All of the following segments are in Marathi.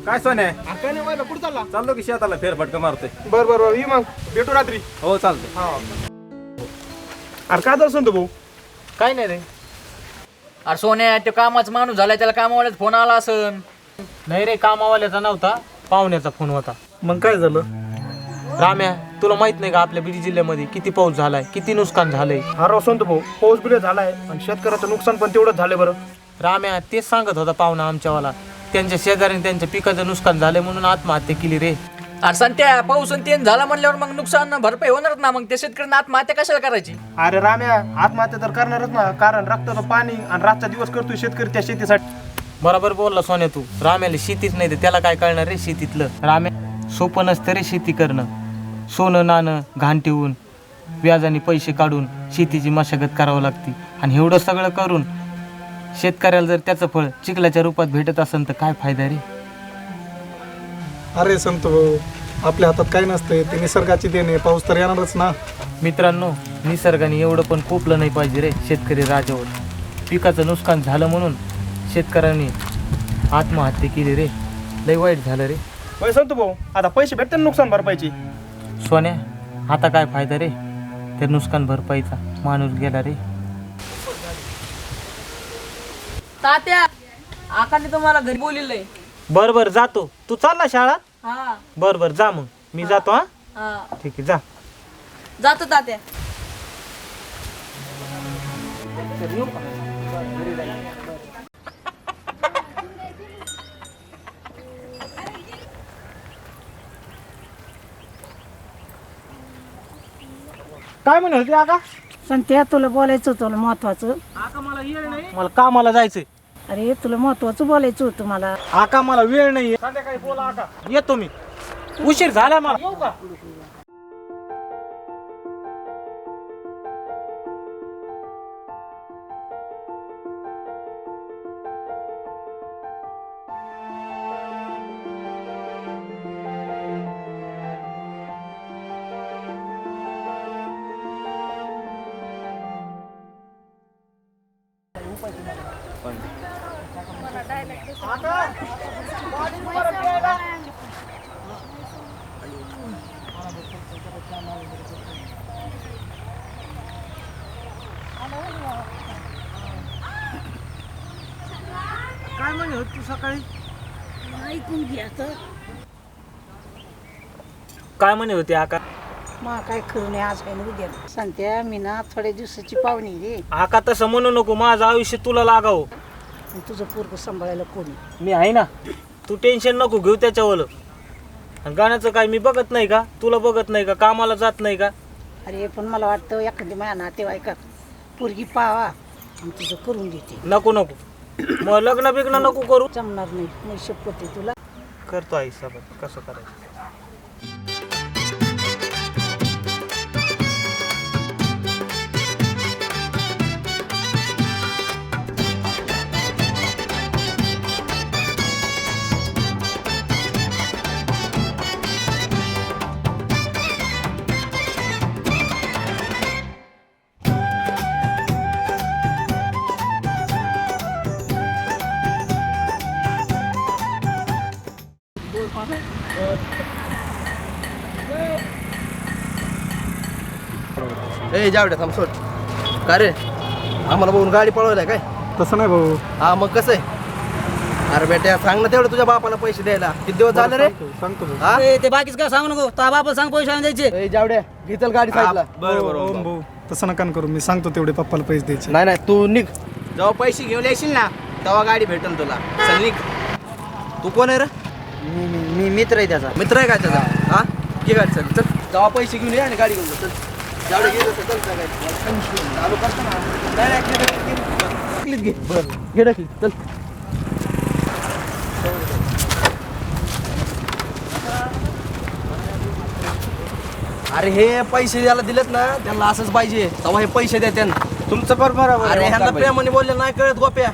काय सोन्या काय नाही व्हायला कुठं चालला? चाललो की शेताला फेरफटका मारतोय. बर बर बर, ये मग भेटू रात्री. हो चालतंय. हा अरे काय झालं संत भाऊ? काय नाही रे. अरे सोन्या तो कामाचा माणूस झालाय, त्याला कामावाल्याचा फोन आला असन. नाही रे, कामावाल्याचा नव्हता, पाहुण्याचा फोन होता. मग काय झालं? राम्या, तुला माहित नाही का आपल्या बीड जिल्ह्यामध्ये किती पाऊस झालाय, किती नुकसान झालंय? अरे संत भाऊ, पाऊस बिले झालाय आणि शेतकऱ्याचं नुकसान पण तेवढंच झालं बरं. राम्या, तेच सांगत होता पाहुणा आमच्यावाला. त्यांच्या शेजाऱ्याने त्यांच्या पिकाचं नुकसान झालंय म्हणून आत्महत्या केली रे. अरे संत्या, पाऊस आणि तेन झाला म्हणल्यावर मग नुकसान भरपाई होणारच ना. मग त्या शेतकऱ्यांना आत्महत्या कशाला करायची? अरे राम्या, आत्महत्या तर करणारच ना, कारण रक्ताचं पाणी आणि रातचा दिवस करतोय शेतकरी त्या शेतीसाठी. बरोबर बोलला सोन्या तू. राम्याला शेतीच नाही तर त्याला काय कळणार रे शेतीतलं? राम्या, सोपं नसतं रे शेती करणं. सोनं नाणं घाण ठेवून व्याजाने पैसे काढून शेतीची मशागत करावं लागते. आणि एवढं सगळं करून शेतकऱ्याला जर त्याचं फळ चिखलाच्या रूपात भेटत असेल तर काय फायदा रे? अरे संत भाऊ, आपल्या हातात काय नसतंय, ते निसर्गाची देणे. पाऊस तर येणारच ना. मित्रांनो, निसर्गाने एवढं पण कोपलं नाही पाहिजे रे शेतकरी राजावर. पिकाचं नुकसान झालं म्हणून शेतकऱ्यांनी आत्महत्या केली रे. लय वाईट झालं रे. होय संत भाऊ, आता पैसे भेटते ना नुकसान भरपाईची. सोन्या, आता काय फायदा रे त्या नुकसान भरपाईचा? माणूस गेला रे. तात्या, आकाने तुम्हाला घरी बोलिलंय. बर बर, जातो. तू चालला शाळात? हा बर बर, जा मग. मी जातो. हा, हा, ठीक आहे, जा. जातो तात्या. काय म्हणे होते आका? संत्या, तुला बोलायचं होतं महत्वाचं. मला कामाला जायचंय. अरे तुला महत्वाचं बोलायचं होतं मला. आका, मला वेळ नाहीये. संध्याकाळी बोला आका. येतो मी. उशीर झाला मला. येऊ का? काय म्हणे होत तू सकाळी? ऐकून घ्या तर. काय म्हणे होते आका? मा काय खरं नाही आज काही उद्या. संत्या, मी ना थोड्या दिवसाची पाहुणी रे. आका, तसं म्हणू नको. माझं आयुष्य तुला लागावं. आणि तुझं पोरग सांभाळायला कोणी? मी आहे ना. तू टेन्शन नको घेऊ त्याच्यावर. आणि गाण्याचं काय मी बघत नाही का? तुला बघत नाही का? कामाला जात नाही का? अरे पण मला वाटतं एखादी माझ्या नातेवाईकात पोरगी पावा आणि तुझं करून देते. नको नको, मग लग्न बिग्न नको करू. जमणार नाही, मी शपथ आहे तुला. करतो आई सोबत कसं करायचं. ए जावड्या थांब सोड. का रे, आम्हाला बघून गाडी पळवलाय काय? तसं नाही भाऊ. हा मग कसं आहे? अरे बेट्या, सांग ना तेवढं तुझ्या बापाला पैसे द्यायला. किती दिवस झाले रे? सांगतो भाऊ. हा ते बाकीच काय सांगू नको. ता बाबा सांग पैसे आणून द्यायचे. ए जावड्या, घेतल गाडी साईडला. ओम भाऊ, तसं नका करू. मी सांगतो तेवढे पप्पाला पैसे द्यायचे. नाही नाही, तू निघ. जेव्हा पैसे घेऊन येशील ना तेव्हा गाडी भेटेल तुला. चल निघ. तू कोण आहे रे? मी मित्र आहे त्याचा. मित्र आहे का त्याचा? हा, घे गाडी. चल चल, जेव्हा पैसे घेऊन ये आणि गाडी घेऊन जा. चल जावड्या, घे चल चल गाडी चालू करतो ना. नाही नाही, ढकलीत घे. बरं, घे ढकलीत. चल. अरे हे पैसे द्यायला दिलेत ना, त्यांना असंच पाहिजे. तेव्हा हे पैसे द्या त्यांना. तुमचं बरोबर. अरे ह्यांना प्रेमाने बोलले नाही कळत गोप्या.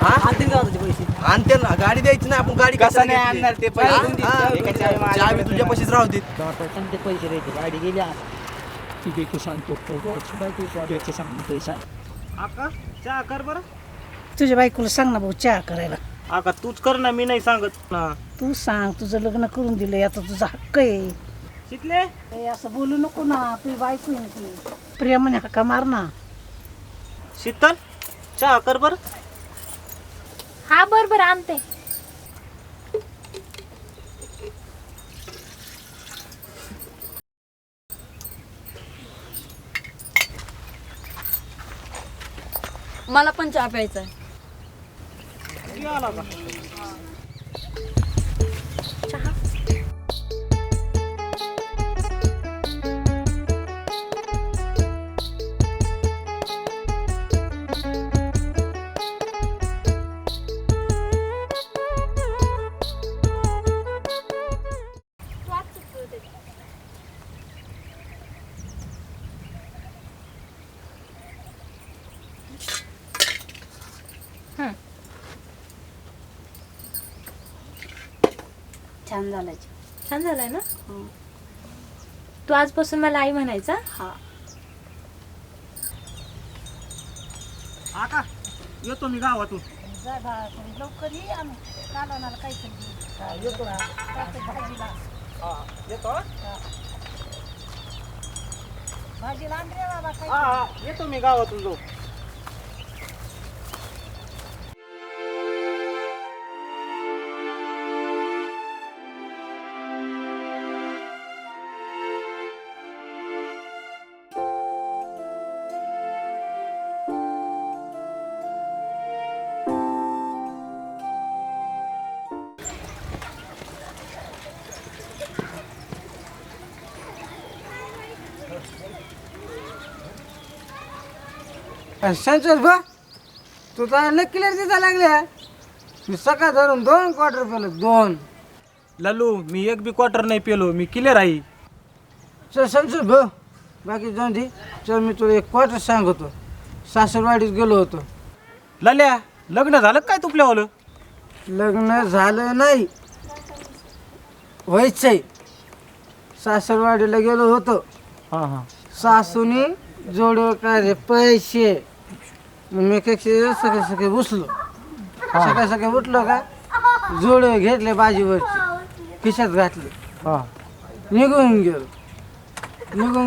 हा, आणतील का तुझे पैसे? आणते ना. गाडी द्यायची नाही, आपण गाडी कसं नाही आणणार ते पैसे? चावी तुझ्या पैसेच राहू दे. ते पैसे द्यायचे. गाडी गेली आज. ठीक आहे, सांगतो पैसा. आका, चहा कर बरं. तुझ्या बायकोला सांग ना भाऊ चहा करायला. आका, तूच कर ना, मी नाही सांगत ना. तू सांग, तुझं लग्न करून दिलं याचा तुझा हक्क आहे. शिकले ए, असं बोलू नको ना, तुझी बायको आहे ना ती. प्रेमाने हक्का मार ना. शीतल चहा कर बर. हा बरोबर आणते. मला पण चहा प्यायचा आहे. छान झालाय. छान झालाय ना. तू आजपासून मला आई म्हणायचा. हा. आका येतो मी गावातून. जा बाळा, लवकर ये. आम्ही कालवणाला काहीतरी देऊ. येतो काहीतरी भाजीला. येतो. भाजीला आण रे बाबा काही. हा येतो मी गावातून जाऊ. संतोष बा तू तर अनेक क्लिअर दिसा लागल्या. मी सकाळ धरून 2 क्वार्टर पेलो 2. लालू मी एक बी क्वार्टर नाही पेलो, मी क्लिअर आहे. चल संतोष भाऊ बाकी जाऊन दे. चल मी तुला एक क्वार्टर सांगतो. सासरवाडीत गेलो होतो. लाल्या लग्न झालं काय तुपल्यावालं? लग्न झालं नाही, व्हायचंय. सासरवाडीला गेलो होतो. हां हां. सासूनी जोडव काय रे पैसे. मग मी सकाळी उठलो. सकाळी उठलो का जोडवे घेतले बाजीवरचे, खिशात घातले. हां. निघून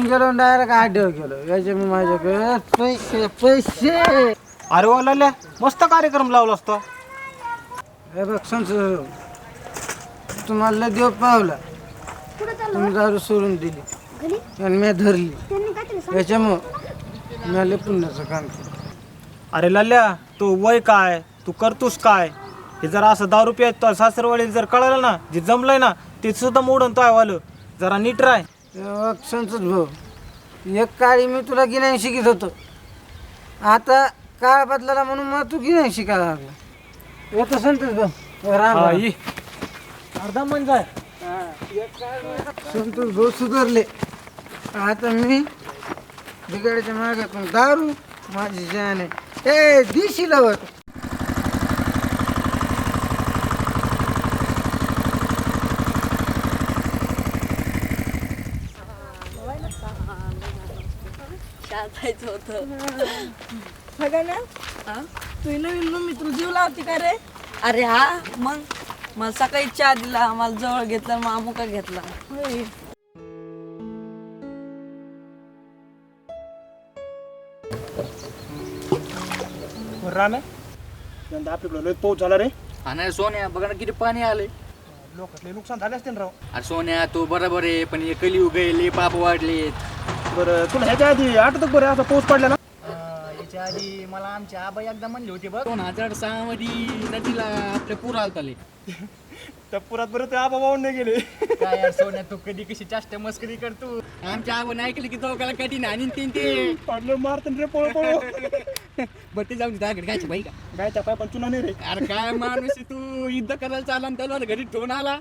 गेलो डायरेक्ट आड्यावर गेलो. याचे मी माझ्याकडे पैसे पैसे. अरे वा लाल्या मस्त कार्यक्रम लावला असतो. हे बघ संत तुम्हाला देव पावला. तुम्ही दारू सोडून दिली आणि मी धरली. याच्यामुळं मला पुण्याचं काम केलं. अरे लाल्या तू वय काय, तू करतोस काय? हे जरा असं दारू प्यायत सासरवाडीला जर कळलं ना, जे जमलंय ना ते सुद्धा मोडून तो वालं. जरा नीट राय. संतोष भाऊ एक काळी मी तुला गिन्यान शिकित होतो. आता काळ बदलला म्हणून मग तू गिन्यान शिकायला लागला. येतो संतोष भाऊ. राम राम. अर्धा मन जाय. संतोष भाऊ सुधारले. आता मी बिगाडीच्या मागे पण दारू माझी जान आहे. ए दिशी लवत जायचं होतं. सगळ्यांना तू नवीन मम्मी तुला जीव लावते का रे? अरे हा मग मला सकाळी चहा दिला, मला जवळ घेतला, मग अमुका घेतला. राम आहे यंदा आपल्याकडे लय पाऊस झाला रे. आणि सोन्या बघा ना किती पाणी आलंय. लोकांना नुकसान झाले असते ना राव. अरे सोन्या तू बरोबर आहे, पण हे कलियुग आहे, लय पाप वाढलेत. बरं तुला ह्याच्या आधी आठवतं बरं असा पाऊस पडला ना? याच्या आधी मला आमचे आबा एकदा म्हणले होते बघ 2006 मध्ये नदीला आपल्या पूर आलताले. त्या पुरात बरं ते आबा वाहून नाही गेले. काय यार सोन्या तू कधी कशी चाष्टा मस्करी करतो. आमच्या आबाने ऐकलं की चौकाला कठीण आणि ते पडलं मारतं रे पळ पळ. बरं ते जाऊन दागड गायची बाई का. गायच्या पाय पण चुना नाही रे. अरे काय माणूस आहे तू, युद्ध करायला चालला आणि त्याला घरी ठेवून आला.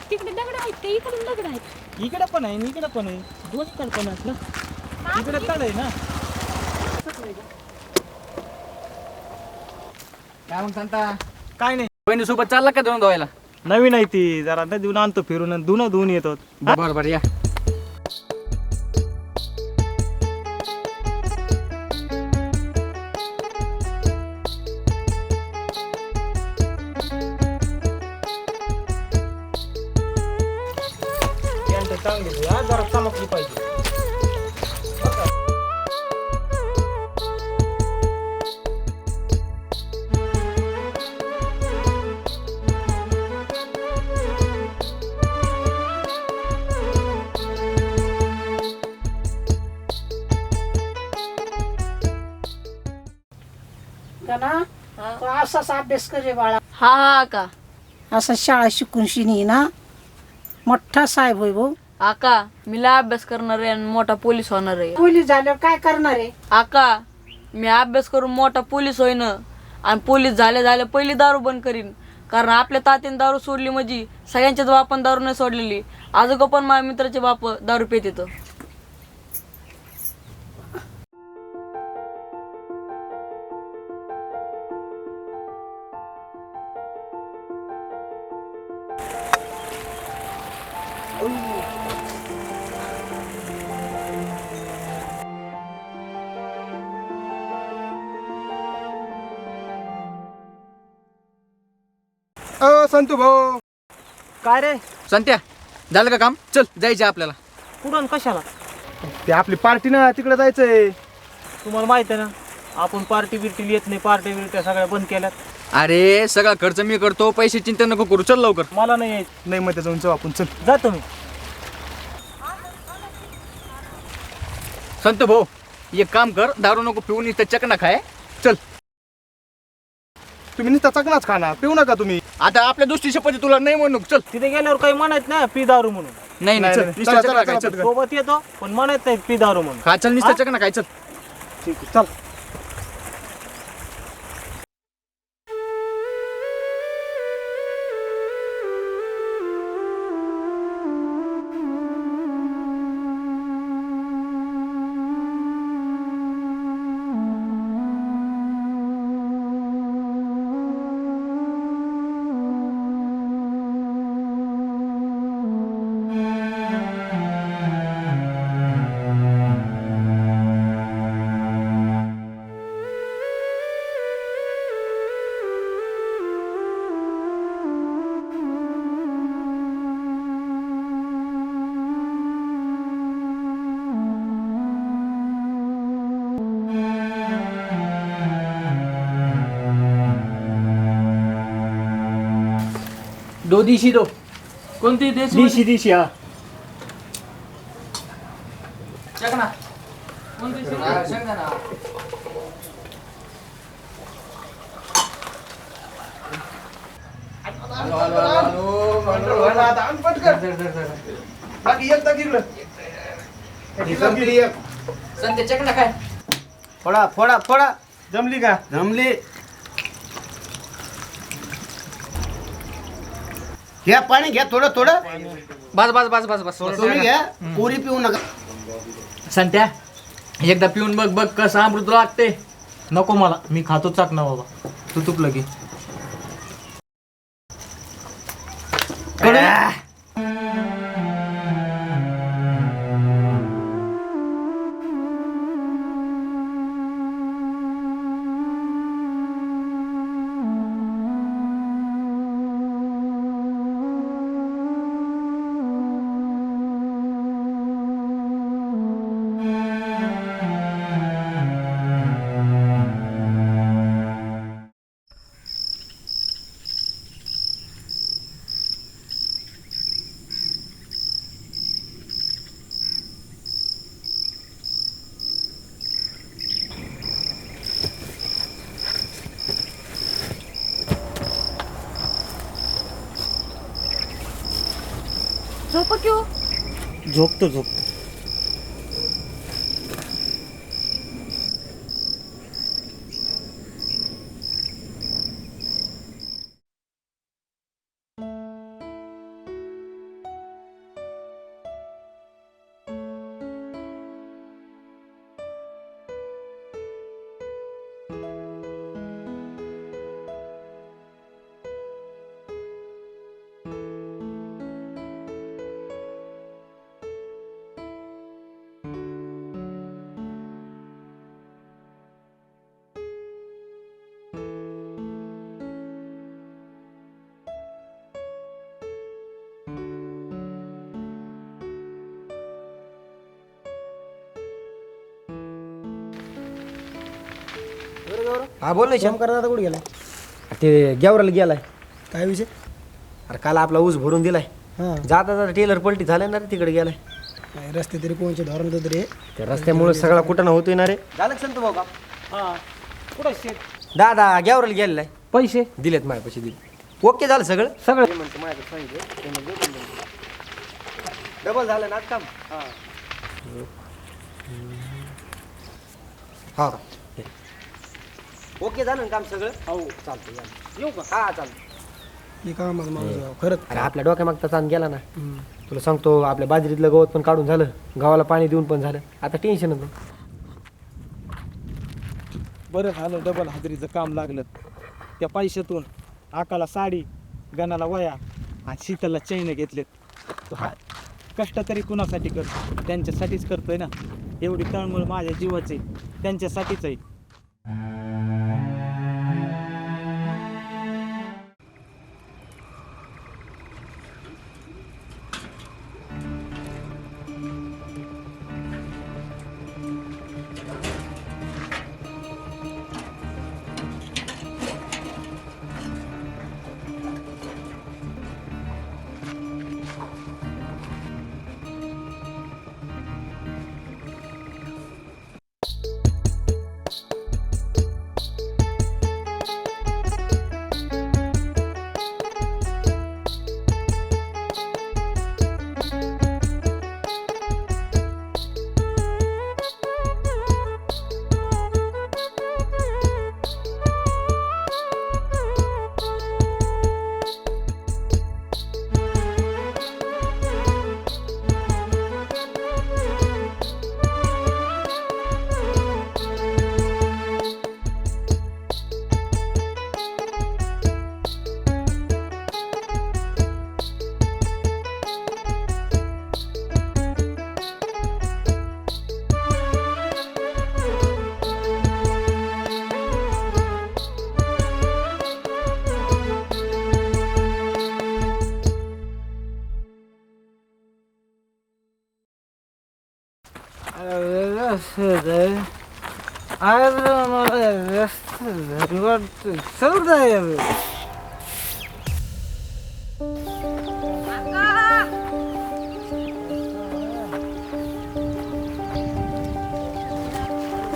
तिकडे दगड आहेत का? इकडून दगड आहेत. इकडे पण आहे इकडे पण आहे. दोन्हीकडे पण आहेत ना. इकडे तळ आहे ना. काय मग सांगता काय नाही, बहिणी सोबत चालला का धुणं धुवायला? नवीन आहे ती, जरा नदीहून आणतो फिरून आणि धुवून येतो. बरं बरं या. चांगली जरा चमकली पाहिजे. ना तो असाच अभ्यास करे बाळा. हा हा का असं शाळा शिकून शिनी ना मोठा साहेब होय भाऊ. आका मी लय अभ्यास करणार आहे आणि मोठा पोलीस होणार आहे. पोलीस झाल्यावर काय करणार आहे? आका मी अभ्यास करून मोठा पोलीस होईन आणि पोलीस झाले पहिली दारू बंद करीन. कारण आपल्या तात्याने दारू सोडली म्हणजे सगळ्यांच्याच बापान दारू नाही सोडलेली. आजोबा पण माझ्या मित्राचे बाप दारू पित येतं. संतू भाऊ, काय रे, संत्या झालं का काम? चल जायचं आपल्याला. कुठं कशाला? ते आपली पार्टी ना तिकडे जायचंय. तुम्हाला माहित आहे ना, आपण पार्टी बिर्टी येत नाही, पार्टी बिर्ट्या सगळ्या बंद केल्यात. अरे सगळा खर्च मी करतो, पैसे चिंता नको करू. चल लवकर. मला नाही यायचं. नाही मध्ये जाऊन जाऊ आपण. चल जातो मी. संत भाऊ एक काम कर, दारू नको पिऊन इथं चकना खाय. चल तुम्ही नुसता चकनाच खाना, पिऊ नका तुम्ही. आता आपल्या दोस्ती शपथ तुला नाही म्हणू. चल. तिथे गेल्यावर काही म्हणत नाही पी दारू म्हणून. नाही नाही, चल नाही, नुसतं चला, चकना चला, खाय. चला, चल चला. सोबत येतो पण म्हणत नाही पी दारू म्हणून. खा, चल नुसतं चकना खाय. चल. ठीक आहे, चल. दो दिशी दो. कोणती देश? दिशी हा. चकना. बाकी एक तर इकडं. संत्या चकना खाय. फोडा फोडा फोडा. जमली का? जमली. घ्या पाणी घ्या थोडं थोडं. बस बस बस बस बस. तुम्ही घ्या, पुरी पिऊ नका. संत्या एकदा पिऊन बघ, बघ कसं अमृत लागते. नको मला, मी खातो चाकणा बाबा. तू तुपलं की. झोप क्यों? झोपतो. हा बोल ना श्याम. दादा कुठे गेलाय? ते गेवराला गेलाय. काय विषय? अरे काल आपला ऊस भरून दिलाय. हां जाता जाता टेलर पलटी झाले ना रे, तिकडे गेलाय. काय रस्ते तरी कोणचे धोरण होत रे? त्या रस्त्यामुळे सगळा कुठं होतोय ना रे. झालं का संत भाऊ का? हा कुठं शेत दादा गेवराला गेलेलाय. पैसे दिलेत माझ्या पैसे दिले. ओके झालं सगळं. सगळं डबल झालं ना आज काम. हा ओके झालं ना काम सगळं. हो चालतं. येऊ का? हा चालतं. हे काम माझं खरंच. अरे आपल्या डोक्यामागचा चांद गेला ना. तुला सांगतो आपल्या बाजरीतलं गवत पण काढून झालं, गावाला पाणी देऊन पण झालं. आता टेन्शनच नाही. बरं झालं डबल हाजरीचं काम लागलं. त्या पैशातून आकाला साडी, गणाला वया आणि शीतलला चैन घेतलेत. तो हा कष्ट तरी कुणासाठी करतो? त्यांच्यासाठीच करतोय ना. एवढी तळमळ माझ्या जीवाची त्यांच्यासाठीच आहे.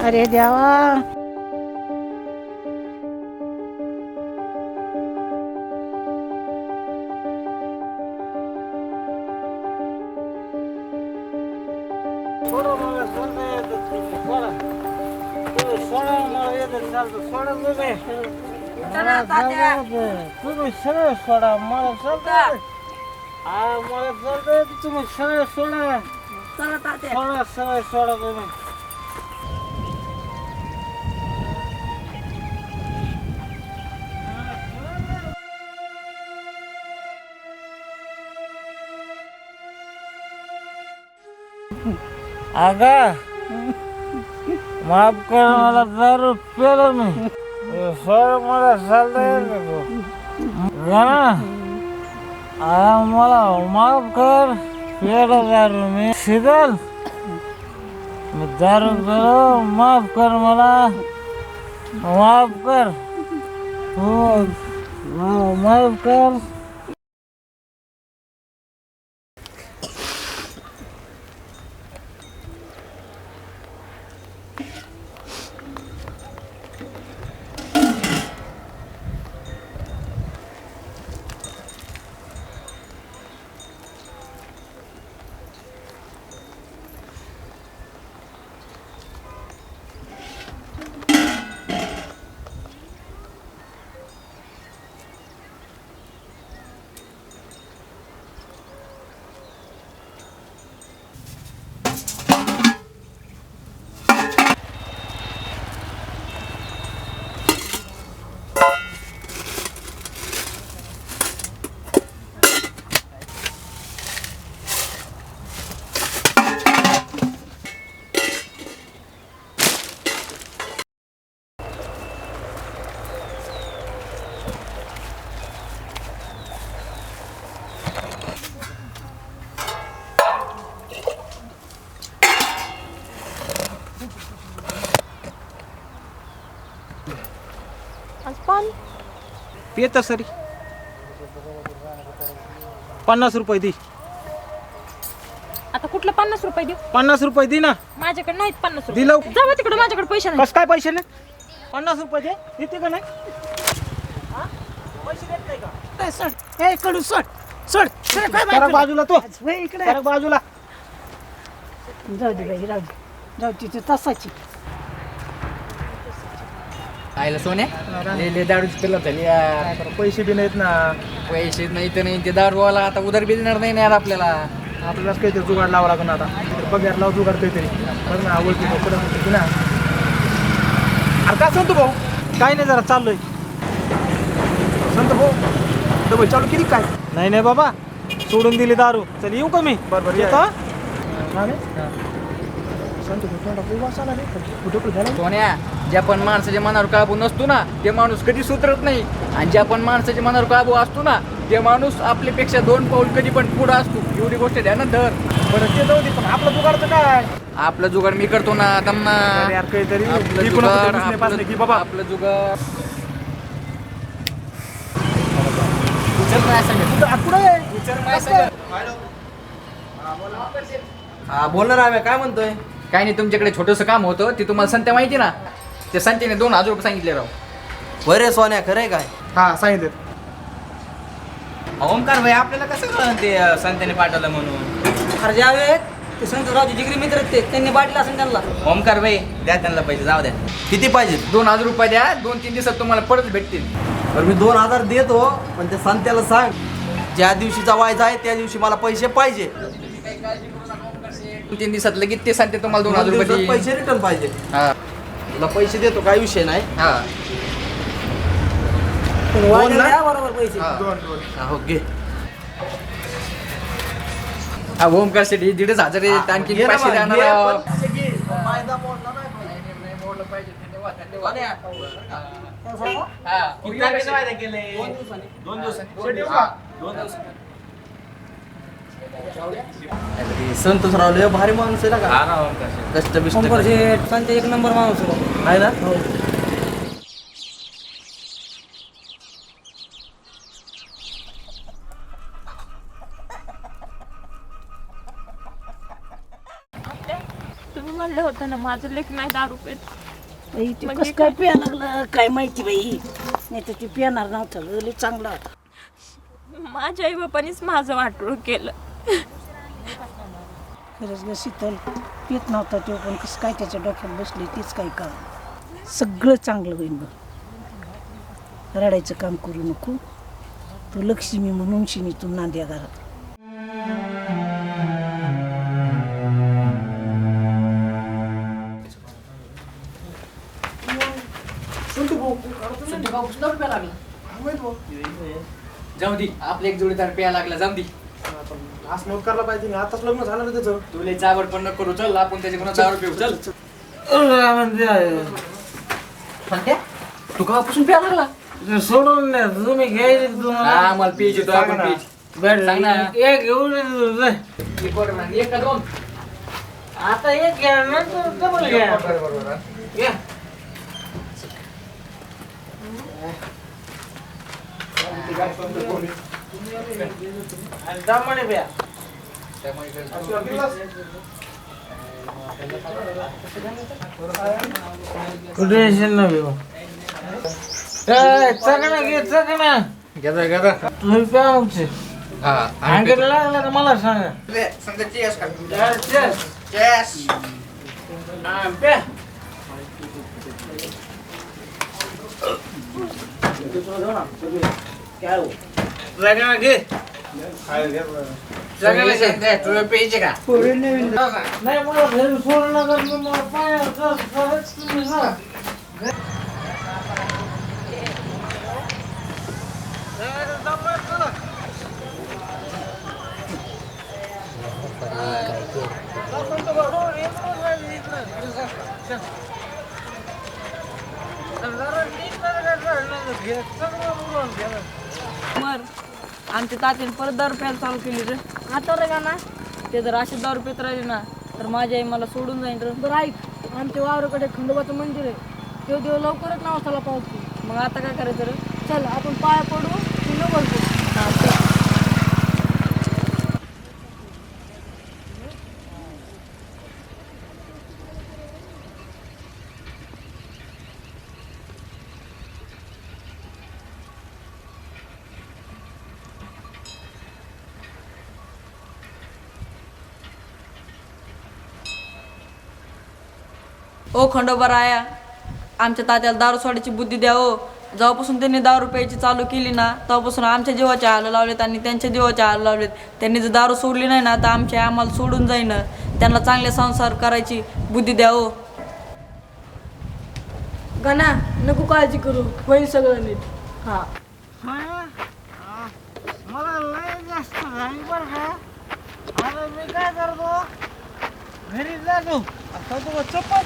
अरे देवा, तुम्ही सरळ सोडा मला चालतं. मला चालतं तुम्ही सरळ सोडा. सोडा सरळ सोडा तुम्ही. आगा माफ कर, मला दारू पेलो मी. सोड मला चालता येत मला माफ कर. पेलो दारू मी. शीतल मी दारू पेलो, माफ कर मला. माफ कर. हो माफ कर. पेत सरी 50 रुपये दे. आता कुठलं 50 रुपये देऊ? 50 रुपये दे ना. माझ्याकडे नाहीत 50 रुपये. दिलं. जाऊ तिकडे, माझ्याकडे पैसे नाही. कस काय पैसे नाही? 50 रुपये दे. देते का नाही? पैसे देत नाही का? सोड ए कडू सोड सोड सोड, काय सरक बाजूला तो. वय इकडे सरक बाजूला. जाऊ दे बाई, राहू दे. जाऊ तिथे तसाची. आयला सोन्या ले दारूची तलब झाली यार. तर पैसे बी नाहीत ना. पैसे नाही तर नाही, ते दारूवाला आता उधार बी देणार नाही ना यार आपल्याला. आपल्यालाच काहीतरी जुगाड लावा लागून आता. बघायला लाव जुगाड काहीतरी. बघ ना आवडती पुढे ना. अरे काय सांगतो भाऊ? काय नाही, जरा चाललोय. संत भाऊ डबल चालू केली काय? नाही नाही बाबा, सोडून दिली दारू. चल येऊ का मी? बरोबर येतो. संत भाऊ तोंडात लई वास आला रे. कुठं झालं? सोन्या, ज्या पण माणसाच्या मनावर काबू नसतो ना ते माणूस कधी सुधरत नाही, आणि ज्या पण माणसाच्या मनावर काबू असतो ना ते माणूस आपल्यापेक्षा 2 पाऊल कधी पण पुढं असतो. एवढी गोष्ट ध्यानात धर. बरं ते जाऊ दे, पण आपलं जुगाडचं काय? आपलं जुगाड मी करतो ना दम्मा. अरे यार काहीतरी आपलं ही जुगाड, कोणाचं business पासलं की बाबा. आपलं जुगाड. विचार काय सांगत? विचार काय सांगत? हा बोल ना राम्या, काय म्हणतोय? काय नाही, तुमच्याकडे छोटंसं काम होतं ते तुम्हाला संत्या माहिती ना. ते संत्याने 2000 रुपये सांगितले राव. बरे सोन्या, खरंय काय? हा सांगितलं. ओमकार भाई आपल्याला कसं कळलं ते संत्याने पाठवलं म्हणून? अरे ज्यावेळेस ते संतरावचे जिगरी मित्र आहेत ते, त्यांनी बाटला असेल त्यांना. ओमकार भाई द्या त्यांना पैसे, जाऊ द्या. किती पाहिजे? 2000 रुपये द्या, 2-3 दिवसात तुम्हाला परत भेटतील. बरं मी 2000 देतो, पण ते संत्याला सांग ज्या दिवशीचा वायदा आहे त्या दिवशी मला पैसे पाहिजे. 2-3 दिवसात लगेच ते सांगते तुम्हाला 2000 रुपये दिवसात देईन. पैसे रिटर्न पाहिजे. हा तुला पैसे देतो, काही विषय नाही. हा दोन ना? बरोबर पैसे. हा, हो घे. हा ओमकार शेट्टी 1500 आहेत, आणखी घे ना पैसे मग, देणार घे, राव. पण पैसे घे. वायदा मोडला नाही पाहिजे. मोडलं पाहिजे. धन्यवाद, धन्यवाद. सोन्या. हा. किती तारखेला वायदा केलंय? 2 दिवसांनी. हा, 2 दिवसांनी. अरे, संतोषराव लय भारी माणूस आहे ना का? कष्ट बिष्ट संत एक नंबर माणूस आहे. आहे ना? तुम्ही म्हणलं होतं ना माझं लेख नाही दारू पेत. बाई ते कसं काय पिया लागलं काय माहिती बाई. नाही तर ती पिणार नव्हतं, लई चांगला होता. माझ्या आई बापानीच माझं वाटोळ केलं. खरंच ग शीतल, पित नव्हता तो, पण कसं काय त्याच्या डोक्यात बसली तीच काही कळ. सगळं चांगलं होईल बघ. रडायचं काम करू नको. तू लक्ष्मी म्हणून शिनी तू नांद्या घरात. जाऊ दे, आपले एक जोडीदार प्यायला लागला. जाऊ दे, असं नव्हतं करायला पाहिजे ना. आताच लग्न झालं ना त्याचं. तुला चावड पण नको करू. चल आपण त्याच्याकडून 10 रुपये चल. तू कापासून प्यायला लागला? सोडून द्या, तुम्ही घ्यायचे तुम्हाला. हा मला पेज येतो. आपण पेज बरं, सांग ना. एक घेऊन येतो. एक का 2? आता एक घ्या, नंतर डबल घ्या. घ्या. आणि दमाने प्या. कुठे येशील ना बेवा? चकना घे, चकना. तुम्ही प्या मगचे. अंगात लागला तर मला सांगा. हा, प्या. चकना घे. चकना घे. तुला पेज का? नाही मला घरी सोडू नका, मला पायावर तुम्ही जा. मर आमच्या तात्याने परत 10 रुपयाला चालू केली रे. आता रे का ना ते जर असे 10 रुपयात राहिले ना तर माझी आई मला सोडून जाईन रे. बरं ऐक, आमच्या वावराकडे खंडोबाचं मंदिर आहे, तो देव लवकरच नावाला पावतो. मग आता काय करायचं रे? चल आपण पाया पडू तुला बोलतो. ओ खंडोबाराया, आमच्या तात्याला दारू सोडायची बुद्धी द्या हो. जेव्हापासून त्यांनी दारू प्यायची चालू केली ना तेव्हापासून आमच्या जीवाचे हाल लावलेत आणि त्यांच्या जीवाचे हाल लावलेत. त्यांनी जर दारू सोडली नाही ना तर आम्हाला सोडून जाईन. त्यांना चांगले संसार करायची बुद्धी द्या हो. गणा नको काळजी करू, होईल सगळं नीट. हा मला लय जास्त झाली बरं का. आता मी काय करतो, घरी जातो. आता तुला चप्पल,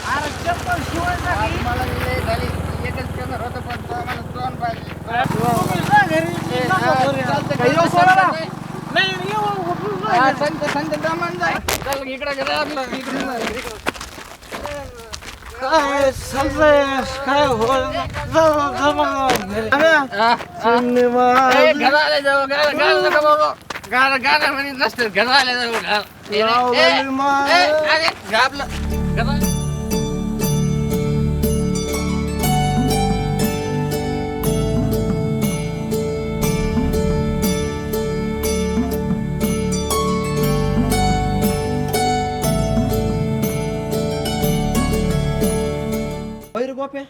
अरे चप्पल शिवायसाठी मला लय झाली एकच पेपर होतं पण तो मला दोन पाहिजे. तुम्ही जा घरी, मी जातो घरी. काही येऊ सोडा ना. नाही येऊ उठून जा घरी. संत दमान जाय. चल इकडे घरा आपलं इकडे. काय चाललंय, काय होईल घरा आले जाऊ गाणं नका बोलू. गाणं म्हणे नसतं घरा आले जाऊ आपलं घरा. बैर गोप्या,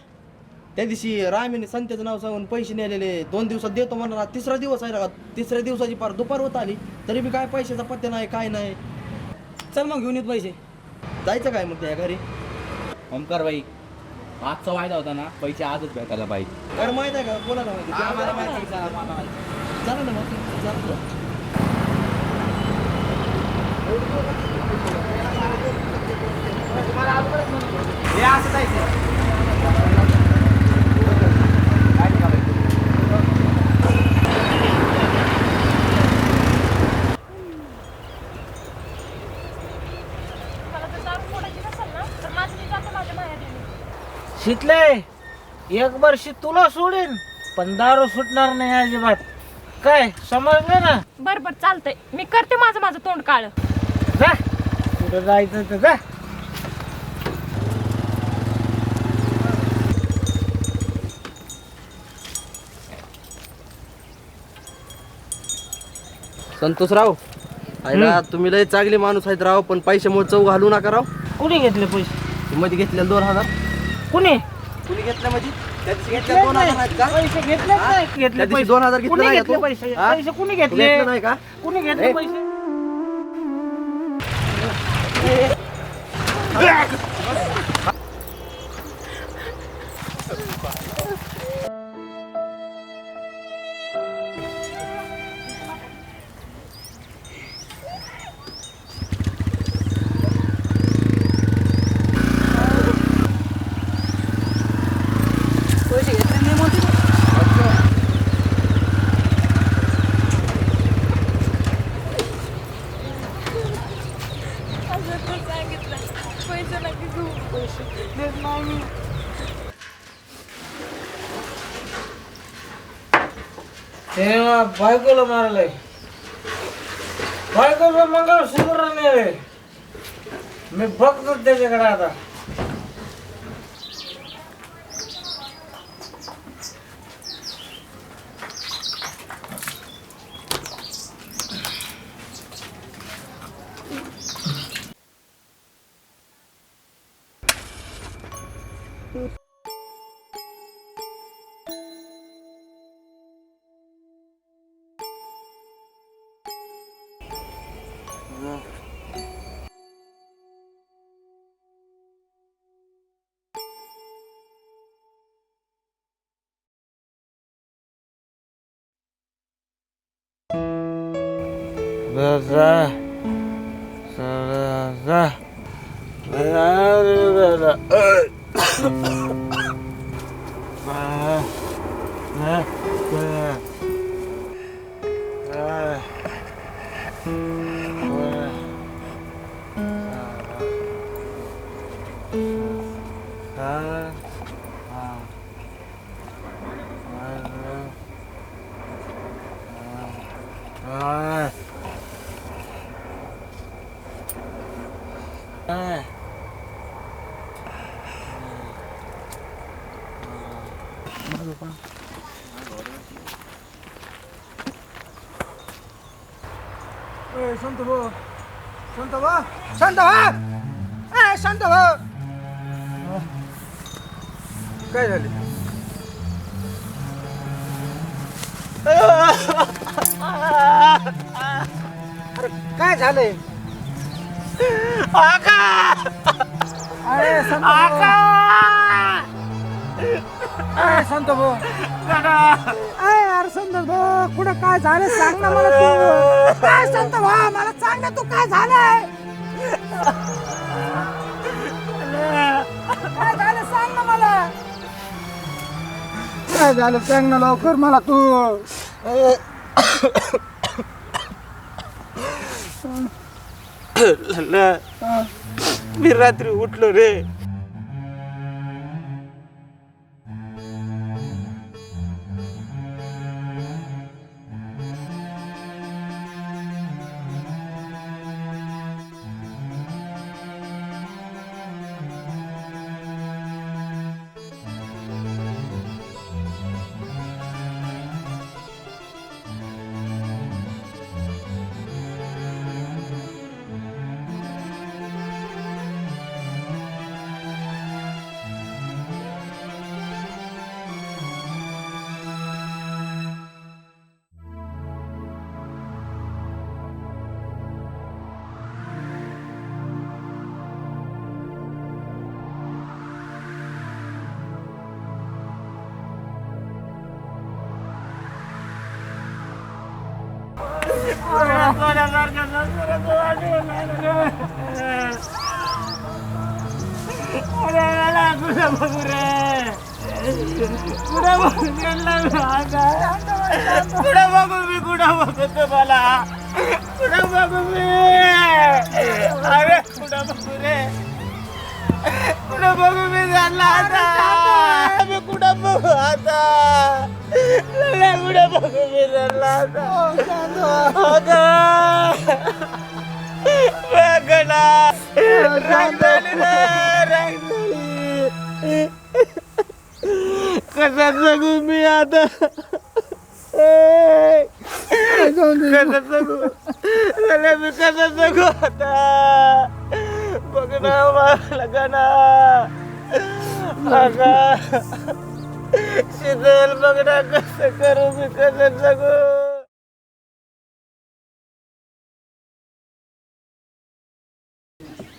त्या दिवशी रामीने संत्याचं नाव सांगून पैसे नेलेले 2 दिवसात देतो म्हणा. 3रा दिवस आहे ना. 3ऱ्या दिवसाची पार दुपार होत आली तरी बी काय पैशाचा पत्ते नाही, काय नाही. चल मग घेऊन येत पैसे. जायचं काय मग त्या घरी? ओमकार भाई, आजचा वायदा होता ना, पैसे आजच भेटायला पाहिजे. घर माहित आहे का? कोणाला माहिती? आम्हाला माहिती. चला ना मग चालतं. हे असं जायचं. शिकले एक वर्षी तुला सोडीन पण दारू सुटणार नाही अजिबात. काय समजलं ना? बर बर चालतंय, मी करते माझं तोंड काळ. जा कुठं जायचं तर जा. संतोषराव, आईला तुम्ही लय चांगले माणूस आहेत राव, पण पैशामुळे चव घालू नका राव. कुणी घेतले पैसे? मध्ये घेतले 2000. कुणी कुणी घेतल्या म्हणजे? त्या दिवशी घेतल्या 2000 आहेत का? पैसे घेतले नाही? घेतले त्या दिवशी पैसे 2000 घेतले कुणी नाही घेतले का तू? पैसे? हा? पैसे कुणी तू घेतले? घेतलं नाही का? कुणी घेतले पैसे? बायकोला मारलंय. बायकोचं मंगळसूत्र नाही. मी बघतो त्याच्याकडे आता. शांत भाऊ शांत भाऊ शांत भाऊ शांत भाऊ काय झाले काय झालंय अरे संत भाऊ अरे संत भाऊ कुठं काय झालं सांग ना मला तू काय संत भाऊ मला सांग ना तू काय झालंय काय झालं सांग ना मला काय झालं सांग ना लवकर मला तू मी रात्री उठलो रे कसा जगू मी आता कसा जगू मी कसा जगू आता बघ ना मला ना शीतल बघ ना कसं करू मी कसं जगू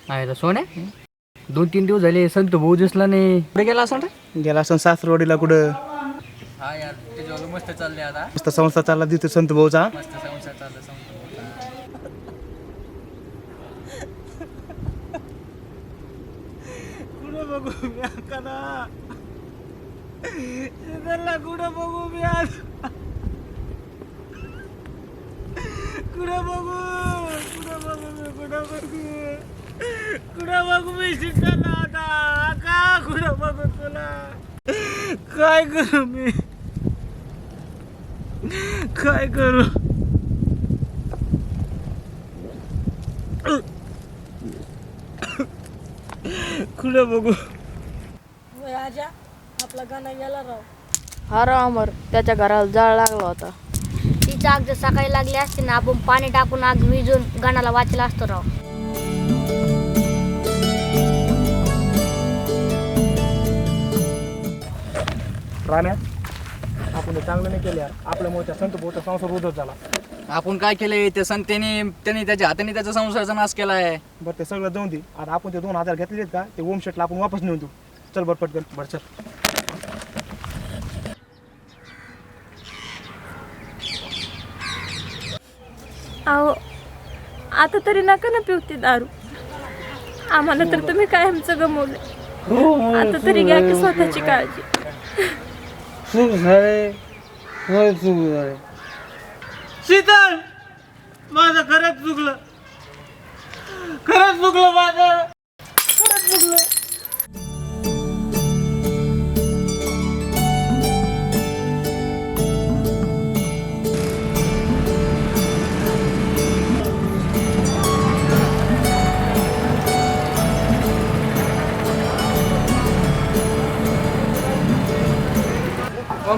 आहे सोन्या 2-3 दिवस झाले संत भाऊ दिसला नाही कुठे गेला असं रे गेला असं सासरवाडीला कुठं हा यार त्याच्यावर मस्त चालले आता मस्त संसार चालला दिसतो संत भाऊचा मस्त संसार चालला संत कुठं बघू मी आता शीतलला कुठं बघू मी आज कुठं बघू मी शीतलला आता का कुठं बघू तुला काय करू मी काय करू कुठं बघू आजा आपला गाणं गेला राव हा राव अमर त्याच्या घराला जाळ लागला होता तिची आग जर सकाळी लागली असते ना आपण पाणी टाकून आग विजून गाण्याला वाचला असतो राव राण्या आपण हे चांगलं नाही केलं यार आपल्यामुळे त्या संत भाऊचा संसार उद्धव झाला आपण काय केलंय त्या संतेने त्यांनी त्याच्या हाताने त्याचा संसाराचा नाश केलाय बरं ते सगळं जाऊन दे आता आपण ते 2000 घेतलेले आहेत का ते ओम शेटला आपण वापस नेऊन देऊ चल बरं पटकन बरं चल अहो आता तरी नका ना पिऊ ती दारू आम्हाला तर तुम्ही काय आमचं गमवलं आता तरी घ्या की स्वतःची काळजी चूक झाले चूक झाले शीतल माझं खरंच चुकलं माझं खरंच चुकलं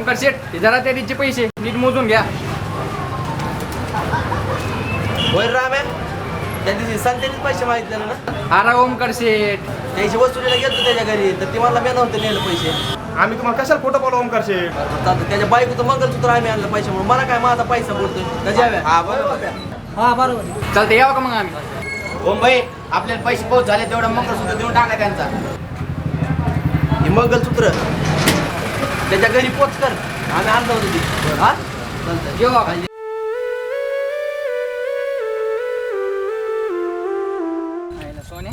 ओमकार शेठ हे जरा त्या दिवशी पैसे नीट मोजून घ्या. होय राम्या, त्या दिवशी संत्यानेच पैसे मागितले ना. अरे ओमकार शेठ त्याची वसुलीला गेलो त्याच्या घरी, तर ती मला मी नव्हतं नेलं पैसे. आम्ही तुम्हाला कशाला खोटं बोलू ओमकार शेठ? चालतं, त्याच्या बायकोचं मंगलसूत्र आम्ही आणलं पैसे म्हणून. मला काय माझा पैसा बोलतोय त्याच्या. हा बरोबर. हा बरोबर. चालतं यावं का मग आम्ही? मुंबई आपल्याला पैसे पोहोच झाले तेवढं मंगळसूत्र देऊन टाका त्यांचा. हे मंगलसूत्र त्याच्या घरी पोच कर, आम्ही आणलं होतं ती. हा चालतं जेव्हा सोने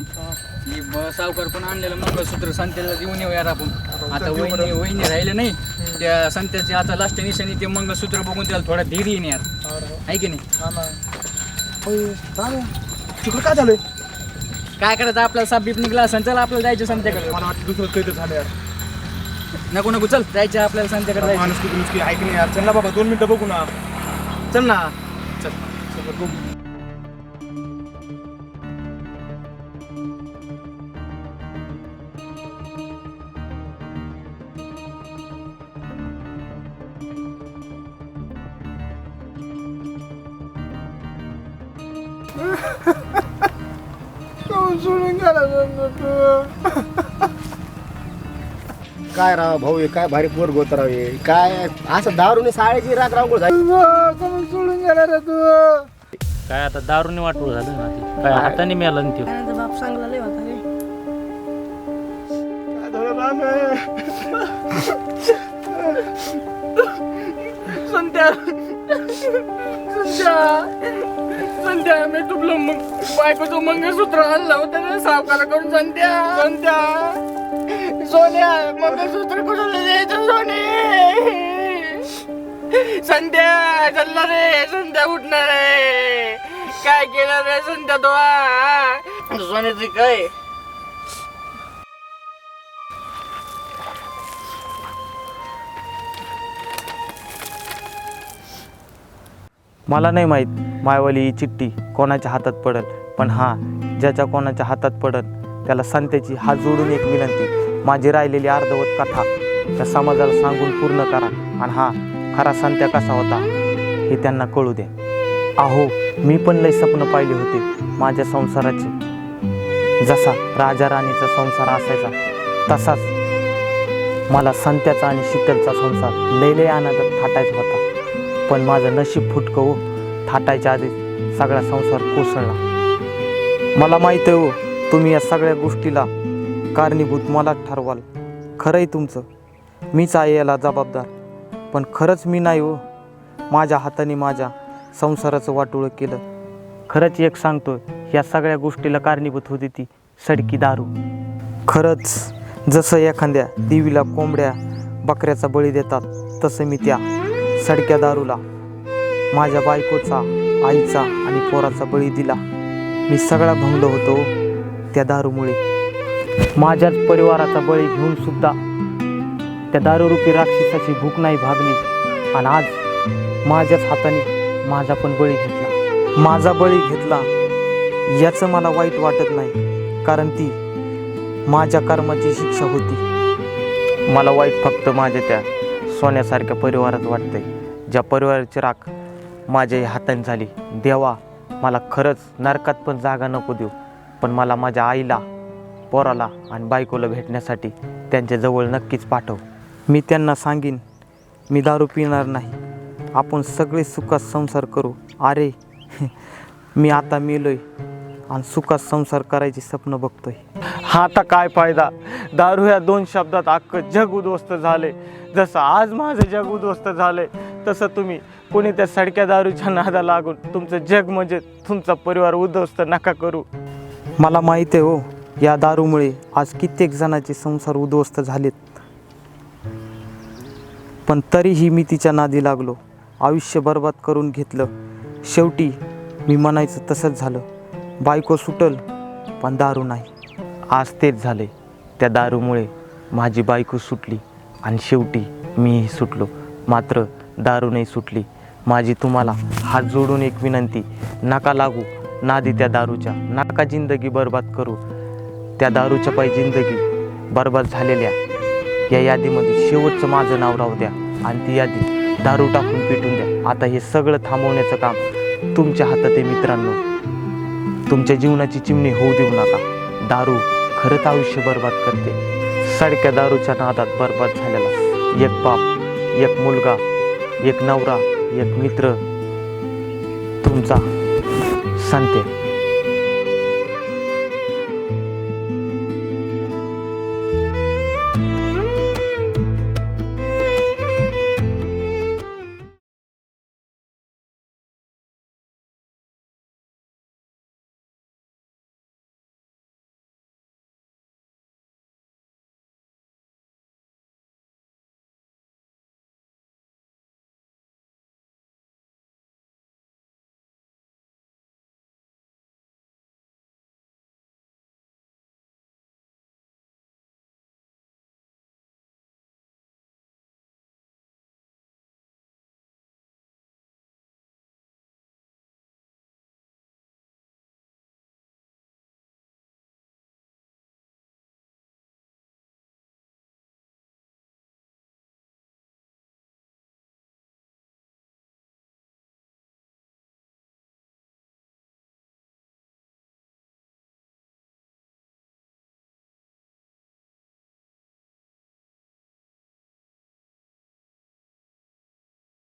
ही सावकार पण आणलेलं मंगळसूत्र संत्याला देऊन येऊ यार आपण. आता वहिनी राहिले नाही त्या संत्याची आता लास्ट निशाणी ते मंगळसूत्र बघून त्याला थोडा धीर येईन यार, आहे की नाही? तिकडे काय झालंय? काय करायचं आपल्याला साप बीप निघला असेल, चला आपल्याला जायचं संत्याकडे. मला वाटतं दुसरं काही झालं यार. नको नको चल जायचं आपल्याला संत्याकडे जायचं. माणूस किती नुसती ऐक नाही यार. चल ना बाबा 2 मिनिटं बघू ना. चल ना. चल सोबत बघू. काय राव भाऊ हे काय भारी पोर गोतरावे काय असं दारूने साळेची राख रांगोळ झाली. सोडून गेला रे तू. काय आता दारूने वाटूळ झालं ना ते. काय हाताने मिळालं ना ते. आणि बाप चांगला लय होता रे. संध्या संध्या मी तुला मग बायकोचं मंगळसूत्र आणलं होतं ना सावकाराकडून. संध्या सोन्या मंगळसूत्र कुठं द्यायचं सोने? संध्या चालला रे, संध्या उठणार रे. काय केलं रे संध्या तो सोन्याची काय? मला नाही माहीत मायवाली ही चिठ्ठी कोणाच्या हातात पडल, पण हा ज्याच्या कोणाच्या हातात पडल त्याला संत्याची हात जोडून एक विनंती, माझी राहिलेली अर्धवट कथा त्या समाजाला सांगून पूर्ण करा आणि हा खरा संत्या कसा होता हे त्यांना कळू द्या. अहो मी पण लय स्वप्न पाहिले होते माझ्या संसाराचे. जसा राजा राणीचा संसार असायचा तसाच मला संत्याचा आणि शीतलचा संसार लय आनंदात थाटायचा होता. पण माझं नशीब फुटकं हो, थाटायच्या आधी सगळा संसार कोसळला. मला माहीत आहे हो तुम्ही या सगळ्या गोष्टीला कारणीभूत मलाच ठरवाल. खरंय तुमचं, मीच आहे याला जबाबदार. पण खरंच मी नाही हो, माझ्या हाताने माझ्या संसाराचं वाटोळं केलं. खरंच एक सांगतो, या सगळ्या गोष्टीला कारणीभूत होती ती सडकी दारू. खरंच जसं एखाद्या देवीला कोंबड्या बकऱ्याचा बळी देतात तसं मी त्या सडक्या दारूला माझ्या बायकोचा, आईचा आणि पोराचा बळी दिला. मी सगळा भंगलो होतो त्या दारूमुळे. माझ्याच परिवाराचा बळी घेऊन सुद्धा त्या दारूरूपी राक्षसाची भूक नाही भागली आणि आज माझ्याच हाताने माझा पण बळी घेतला. माझा बळी घेतला याचं मला वाईट वाटत नाही, कारण ती माझ्या कर्माची शिक्षा होती. मला वाईट फक्त माझ्या त्या सोन्यासारख्या परिवारात वाटतंय, ज्या परिवाराची राख माझ्या हाताने झाली. देवा मला खरंच नरकात पण जागा नको देऊ, पण मला माझ्या आईला, पोराला आणि बायकोला भेटण्यासाठी त्यांच्याजवळ नक्कीच पाठव. मी त्यांना सांगीन मी दारू पिणार नाही, आपण सगळे सुखात संसार करू. अरे मी आता मेलोय आणि सुखात संसार करायची स्वप्न बघतोय. आता काय फायदा, दारू ह्या 2 शब्दात अख्खं जग उद्ध्वस्त झाले. जसं आज माझं जग उद्ध्वस्त झालंय तसं तुम्ही कोणी त्या सडक्या दारूच्या नादा लागून तुमचं जग म्हणजे तुमचा परिवार उद्ध्वस्त नका करू. मला माहीत आहे हो, या दारूमुळे आज कित्येक जणांचे संसार उद्ध्वस्त झालेत, पण तरीही मी तिच्या नादी लागलो, आयुष्य बर्बाद करून घेतलं. शेवटी मी म्हणायचं तसंच झालं, बायको सुटल पण दारू नाही. आज तेच झाले, त्या दारूमुळे माझी बायको सुटली आणि शेवटी मीही सुटलो, मात्र दारू नाही सुटली. माझी तुम्हाला हात जोडून एक विनंती, नका लागू नादी त्या दारूच्या, नका जिंदगी बर्बाद करू. त्या दारूच्या पायी जिंदगी बर्बाद झालेल्या या यादीमध्ये शेवटचं माझं नाव राहू द्या. आणि ती यादी दारू टाकून पिटून द्या. आता हे सगळं थांबवण्याचं काम तुमच्या हातात आहे मित्रांनो. तुमच्या जीवनाची चिमणी होऊ देऊ नका. दारू खरंच आयुष्य बर्बाद करते. सडक्या दारूच्या नादात बर्बाद झालेला एक बाप, एक मुलगा, एक नवरा, एक मित्र तुमचा संते.